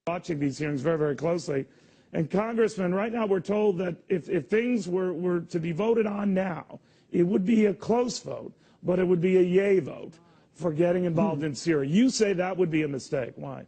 watching these hearings very, very closely. And Congressman, right now we're told that if things were to be voted on now, it would be a close vote, but it would be a yay vote for getting involved in Syria. You say that would be a mistake. Why?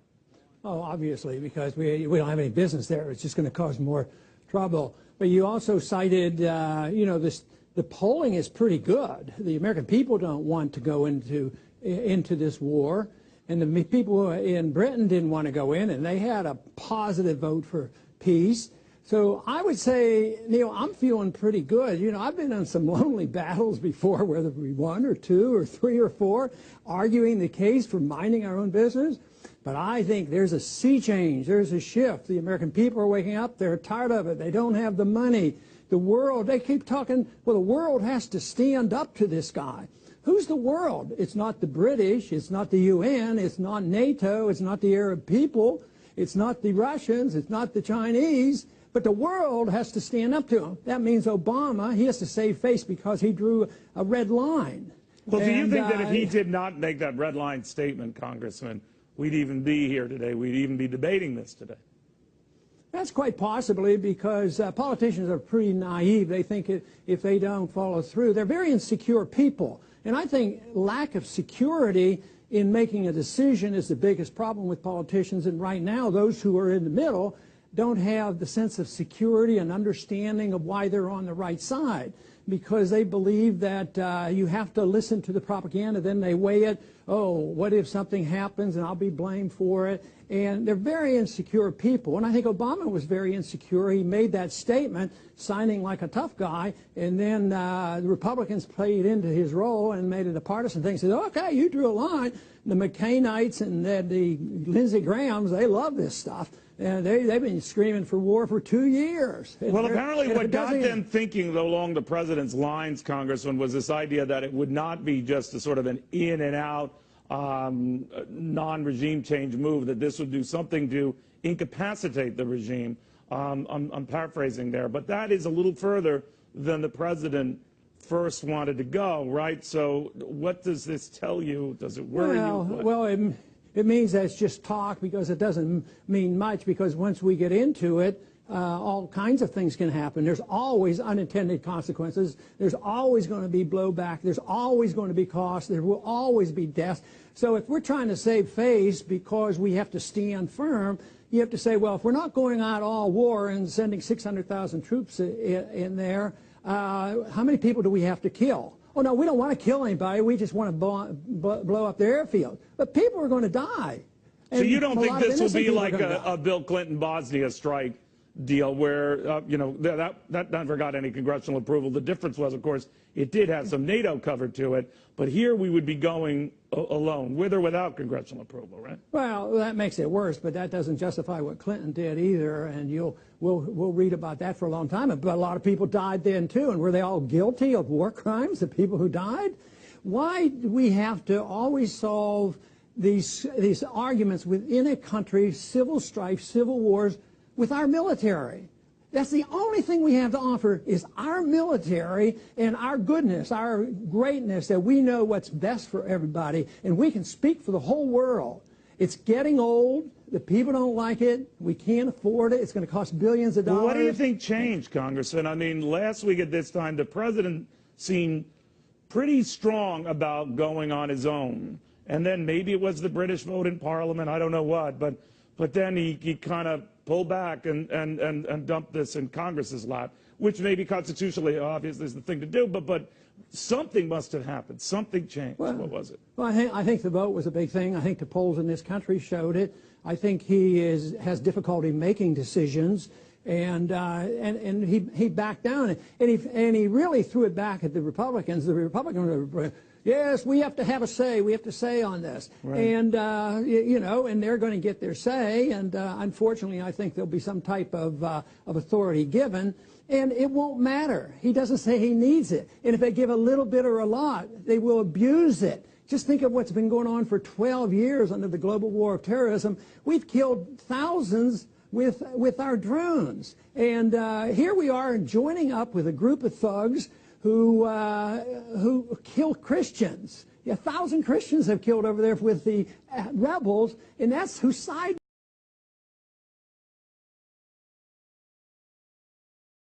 Oh, obviously, because we don't have any business there. It's just going to cause more trouble. But you also cited, you know, the polling is pretty good. The American people don't want to go into this war. And the people in Britain didn't want to go in, and they had a positive vote for peace. So I would say, Neil, I'm feeling pretty good. You know, I've been on some lonely battles before, whether we won or two or three or four, arguing the case for minding our own business. But I think there's a sea change. There's a shift. The American people are waking up. They're tired of it. They don't have the money. The world, they keep talking, well, the world has to stand up to this guy. Who's the world? It's not the British, it's not the UN, it's not NATO, it's not the Arab people, it's not the Russians, it's not the Chinese, but the world has to stand up to him. That means Obama, he has to save face because he drew a red line. Well, do you think that if he did not make that red line statement, Congressman, we'd even be here today, we'd even be debating this today? That's quite possibly, because politicians are pretty naive. They think if they don't follow through, they're very insecure people. And I think lack of security in making a decision is the biggest problem with politicians. And right now, those who are in the middle don't have the sense of security and understanding of why they're on the right side, because they believe that you have to listen to the propaganda, then they weigh it. Oh, what if something happens and I'll be blamed for it? And they're very insecure people. And I think Obama was very insecure. He made that statement, signing like a tough guy, and then the Republicans played into his role and made it a partisan thing. Said, okay, you drew a line. The McCainites and the Lindsey Grahams, they love this stuff. And they've been screaming for war for 2 years. Well, apparently what got them thinking along the president's lines, Congressman, was this idea that it would not be just a sort of an in and out non-regime change move, that this would do something to incapacitate the regime. I'm paraphrasing there, but that is a little further than the president first wanted to go, right? So what does this tell you? Does it worry you? Well, it means that it's just talk, because it doesn't mean much, because once we get into it, all kinds of things can happen. There's always unintended consequences. There's always going to be blowback. There's always going to be costs. There will always be deaths. So if we're trying to save face because we have to stand firm, you have to say, well, if we're not going out all war and sending 600,000 troops in there, how many people do we have to kill? Oh, no, we don't want to kill anybody. We just want to blow up the airfield. But people are going to die. So you don't think this will be like a Bill Clinton Bosnia strike deal where, you know, that never got any congressional approval. The difference was, of course, it did have some NATO cover to it, but here we would be going alone, with or without congressional approval, right? Well, that makes it worse, but that doesn't justify what Clinton did either, and we'll read about that for a long time. But a lot of people died then, too, and were they all guilty of war crimes, the people who died? Why do we have to always solve these arguments within a country, civil strife, civil wars, with our military? That's the only thing we have to offer, is our military and our goodness, our greatness, that we know what's best for everybody, and we can speak for the whole world. It's getting old. The people don't like it. We can't afford it. It's going to cost billions of dollars. Well, what do you think changed, Congressman? I mean, last week at this time, the president seemed pretty strong about going on his own. And then maybe it was the British vote in Parliament, I don't know what, but then he kind of pulled back and dumped this in Congress's lap, which maybe constitutionally, obviously, is the thing to do, but something must have happened. Something changed. Well, what was it? Well, I think the vote was a big thing. I think the polls in this country showed it. I think he has difficulty making decisions, and he backed down, and he really threw it back at the Republicans. The Republicans were, yes, we have to have a say. We have to say on this. Right. And, you know, and they're going to get their say. And unfortunately, I think there'll be some type of authority given. And it won't matter. He doesn't say he needs it. And if they give a little bit or a lot, they will abuse it. Just think of what's been going on for 12 years under the global war of terrorism. We've killed thousands with our drones. And here we are joining up with a group of thugs who kill Christians. 1,000 Christians have killed over there with the rebels, and that's whose side